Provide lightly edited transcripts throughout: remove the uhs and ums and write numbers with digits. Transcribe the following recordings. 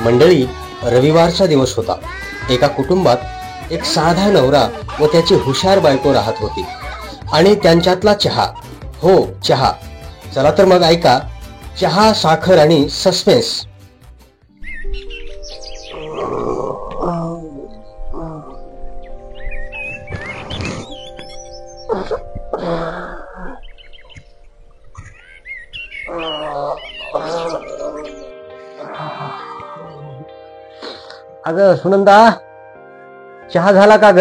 मंडळी, रविवारचा दिवस होता. एका कुटुंबात एक साधा नवरा व त्याची हुशार बायको राहत होती आणि त्यांच्यातला चहा, हो चहा. चला तर मग ऐका, चहा, साखर आणि सस्पेन्स. अगं सुनंदा, चहा झाला का ग?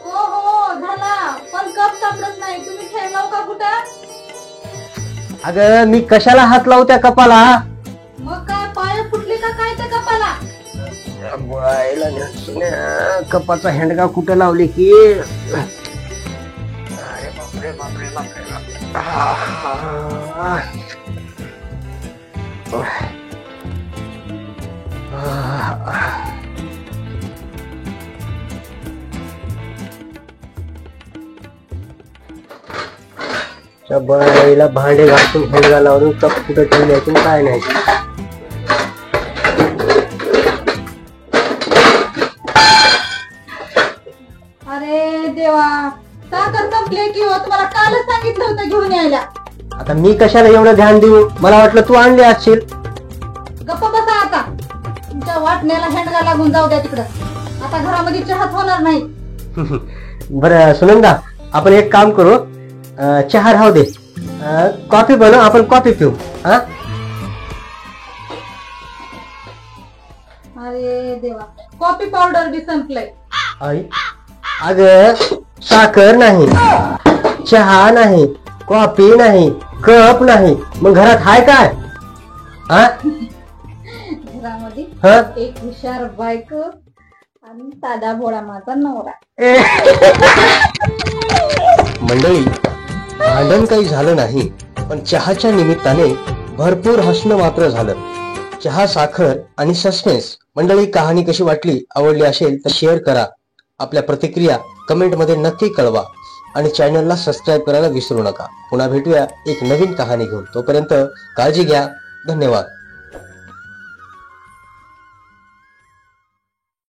हो हो झाला, पण कप सापडत नाही. तुम्ही ठेवला का कुठं? अगं मी कशाला हात लावू त्या कपाला? मग काय पाय फुटले का काय त्या कपाला? कपाचा हेंडगा कुठं लावली की? बाईला भांडे घासून हेंडगा लावून कप कुठं ठेवल्याची काय नाही. अरे देवा, साखर संपले की हो. तुम्हाला कालच सांगितलं होतं घेऊन यायला. आता मी कशाला एवढं ध्यान देऊ? मला वाटलं तू आणली असशील. गप्पा बसा आता. तुमच्या वाटण्याला हेंडगा लागून जाऊ द्या तिकडं. आता घरामध्ये चहाच होणार नाही. बरं सुनंदा, आपण एक काम करू, चहा राहू दे, कॉफी बनव, आपण कॉफी पिऊ. हा, अरे देवा, कॉफी पावडर बी संपलंय. आई, अगं साखर नाही, चहा नाही, कॉफी नाही, कप नाही, मग घरात हाय काय? हा, घरामध्ये हा? एक हुशार बायको आणि साधा भोळा माझा नवरा. मंडळी, भांडण काही झालं नाही, पण चहाच्या निमित्ताने भरपूर हसणं मात्र झालं. चहा, साखर आणि सस्पेन्स. मंडळी, कहाणी कशी वाटली? आवडली असेल तर शेअर करा. आपल्या प्रतिक्रिया कमेंट मध्ये नक्की कळवा आणि चॅनलला सबस्क्राईब करायला विसरू नका. पुन्हा भेटूया एक नवीन कहाणी घेऊन. तोपर्यंत काळजी घ्या. धन्यवाद.